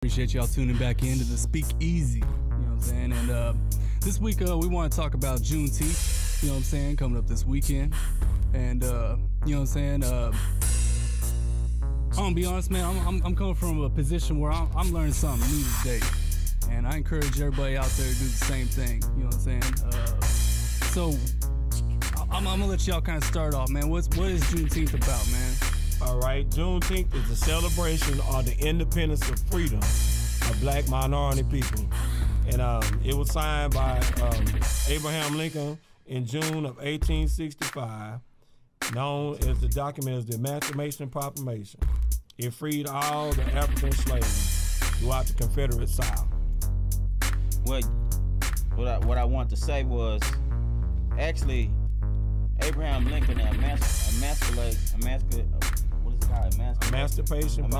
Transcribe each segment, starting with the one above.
Appreciate y'all tuning back into the SpeakEZ. You know what I'm saying? And this week we want to talk about Juneteenth. You know what I'm saying? Coming up this weekend. And you know what I'm saying? I'm gonna be honest, man. I'm coming from a position where I'm learning something new today, and I encourage everybody out there to do the same thing. You know what I'm saying? So I'm gonna let y'all kind of start off, man. What is Juneteenth about, man? All right, Juneteenth is a celebration of the independence of freedom of black minority people. And it was signed by Abraham Lincoln in June of 1865, known as the document as the Emancipation Proclamation. It freed all the African slaves throughout the Confederate South. Well, what I want to say was, actually, Abraham Lincoln Emancipation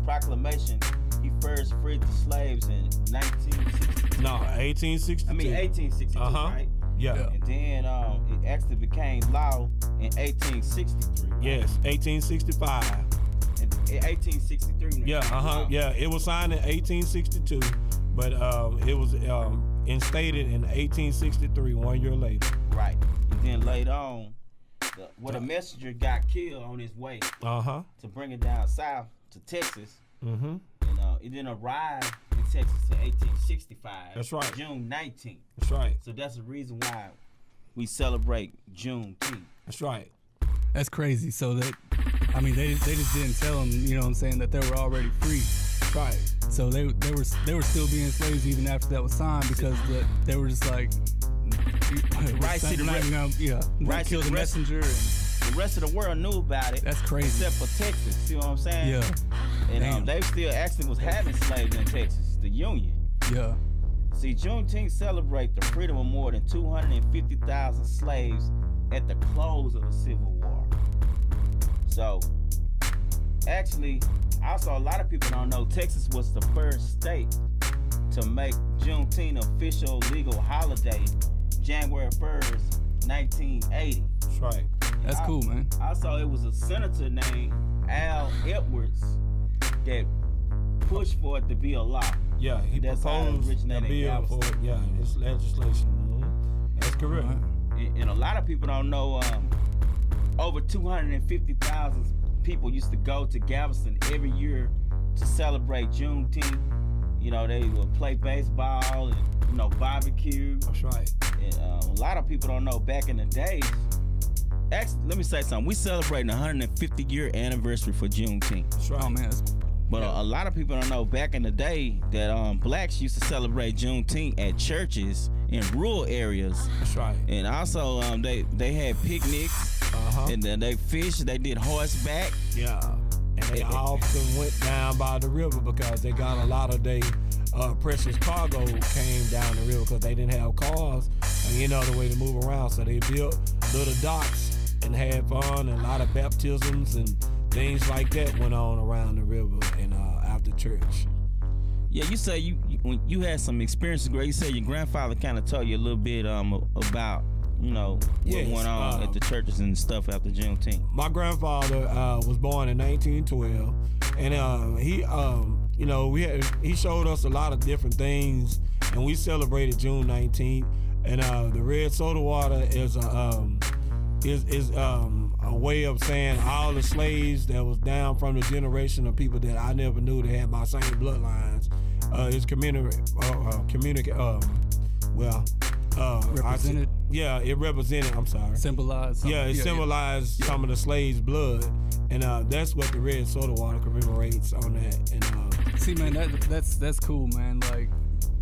Proclamation. He first freed the slaves in 1862. No, 1862. I mean 1862, right? Yeah. And then it actually became law in 1863. Right? Yes, 1865. In 1863. Yeah, Yeah, it was signed in 1862, but it was instated in 1863, 1 year later. Right. And then later on, a messenger got killed on his way to bring it down south to Texas. And it didn't arrive in Texas until 1865. That's right. June 19th. That's right. So that's the reason why we celebrate Juneteenth. That's right. That's crazy. So that, I mean, they just didn't tell them, you know what I'm saying, that they were already free. That's right. So they were still being slaves even after that was signed, because they were just like, right. See the right. Kill the messenger. The rest of the world knew about it. That's crazy. Except for Texas. See what I'm saying? Yeah. And they still actually was having slaves in Texas, the Union. Yeah. See, Juneteenth celebrate the freedom of more than 250,000 slaves at the close of the Civil War. So, actually, also a lot of people don't know Texas was the first state to make Juneteenth official legal holiday January 1st, 1980. That's right. That's cool, man. Also, it was a senator named Al Edwards that pushed for it to be a law. Yeah, he proposed a bill for it. Yeah, his legislation. That's correct. And a lot of people don't know, over 250,000 people used to go to Galveston every year to celebrate Juneteenth. You know, they would play baseball and, you know, barbecue. That's right. And a lot of people don't know back in the days. Actually, let me say something. We celebrating the 150-year anniversary for Juneteenth. That's right. Oh, man. But a lot of people don't know back in the day that blacks used to celebrate Juneteenth at churches in rural areas. That's right. And also they had picnics, and then they fished, they did horseback. Yeah. And they often went down by the river because they got a lot of their precious cargo came down the river because they didn't have cars and you know the way to move around. So they built little docks and had fun, and a lot of baptisms and things like that went on around the river and after church. Yeah, you say when you had some experiences, Greg. You said your grandfather kind of told you a little bit about, you know, what went on at the churches and stuff after Juneteenth. My grandfather was born in 1912, and he, you know, he showed us a lot of different things, and we celebrated June 19th. And the red soda water is a way of saying all the slaves that was down from the generation of people that I never knew that had my same bloodlines. It's represented. It represented. I'm sorry. Symbolized. Something. Yeah, it symbolized some of the slaves' blood, and that's what the red soda water commemorates on that. And see, man, that's cool, man. Like,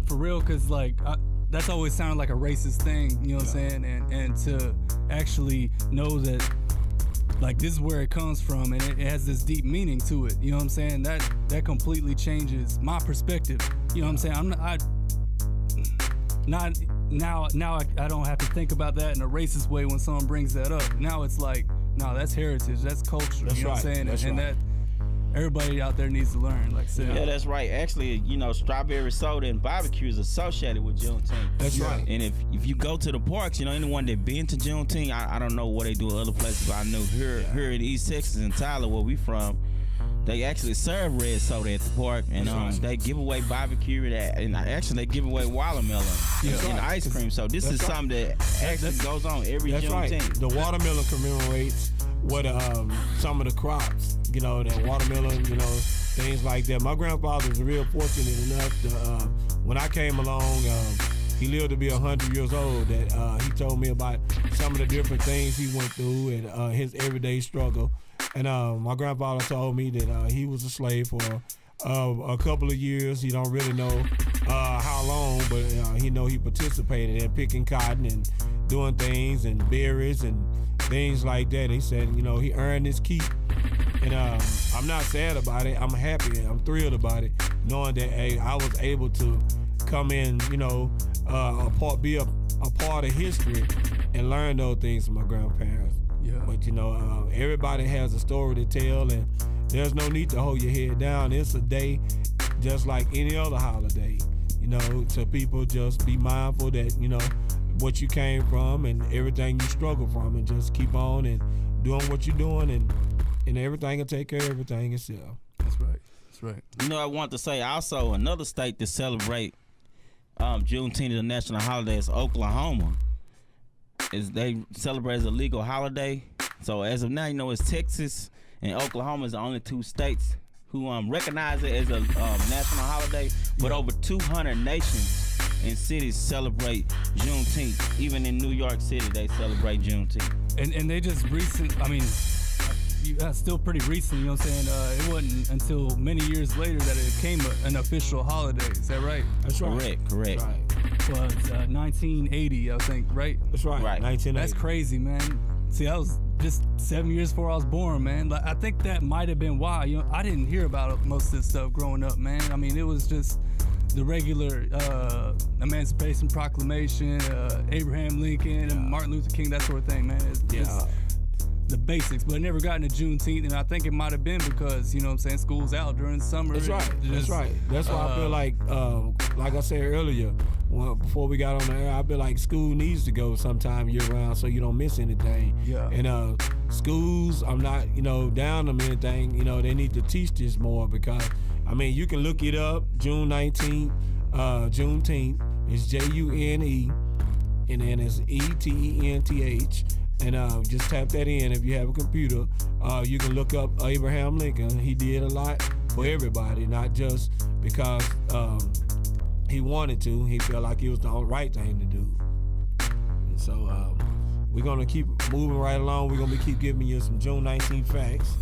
for real, cause like that's always sounded like a racist thing, you know what I'm saying? And to actually know that, like, this is where it comes from, and it has this deep meaning to it, you know what I'm saying? That completely changes my perspective, you know what I'm saying? I don't have to think about that in a racist way when someone brings that up. Now it's like, no, that's heritage, that's culture, you know what I'm saying? And that everybody out there needs to learn, like I said. Yeah, that's right. Actually, you know, strawberry soda and barbecue is associated with Juneteenth. That's right. And if you go to the parks, you know, anyone that been to Juneteenth, I don't know what they do in other places, but I know here in East Texas and Tyler, where we from, They actually serve red soda at the park, and they give away barbecue and actually they give away watermelon and ice cream. So this is something that actually goes on every Juneteenth. Right. The watermelon commemorates what some of the crops, you know, the watermelon, you know, things like that. My grandfather was real fortunate enough to, when I came along, he lived to be 100 years old, that he told me about some of the different things he went through and his everyday struggle. And my grandfather told me that he was a slave for a couple of years. He don't really know how long, but he know he participated in picking cotton and doing things and berries and things like that. He said, you know, he earned his keep. And I'm not sad about it. I'm happy. I'm thrilled about it, knowing that I was able to come in, you know, be a part of history and learn those things from my grandparents. Yeah. But, you know, everybody has a story to tell, and there's no need to hold your head down. It's a day just like any other holiday, you know, so people just be mindful that, you know, what you came from and everything you struggle from, and just keep on and doing what you're doing, and everything will take care of everything itself. That's right. That's right. You know, I want to say also another state to celebrate Juneteenth as a national holiday is Oklahoma. They celebrate as a legal holiday. So as of now, you know, it's Texas and Oklahoma is the only two states who recognize it as a national holiday. But over 200 nations and cities celebrate Juneteenth. Even in New York City, they celebrate Juneteenth. And they just still pretty recent, you know what I'm saying? It wasn't until many years later that it became an official holiday. Is that right? That's right. Correct. Right. It was 1980, I think, right? That's right. 1980. That's crazy, man. See, I was just 7 years before I was born, man. Like, I think that might have been why. You know, I didn't hear about most of this stuff growing up, man. I mean, it was just the regular Emancipation Proclamation, Abraham Lincoln, and Martin Luther King, that sort of thing, man. It's just the basics, but it never got into Juneteenth, and I think it might have been because, you know what I'm saying, school's out during the summer. That's right. That's right. That's why I feel like I said earlier, before we got on the air, I feel like school needs to go sometime year round so you don't miss anything. Yeah. And schools, I'm not, you know, down on anything. You know, they need to teach this more because, I mean, you can look it up. June 19th, Juneteenth is June, and then it's ETENTH. And just tap that in if you have a computer. You can look up Abraham Lincoln. He did a lot for everybody, not just because he wanted to. He felt like it was the right thing to do. And so we're going to keep moving right along. We're going to keep giving you some June 19 facts.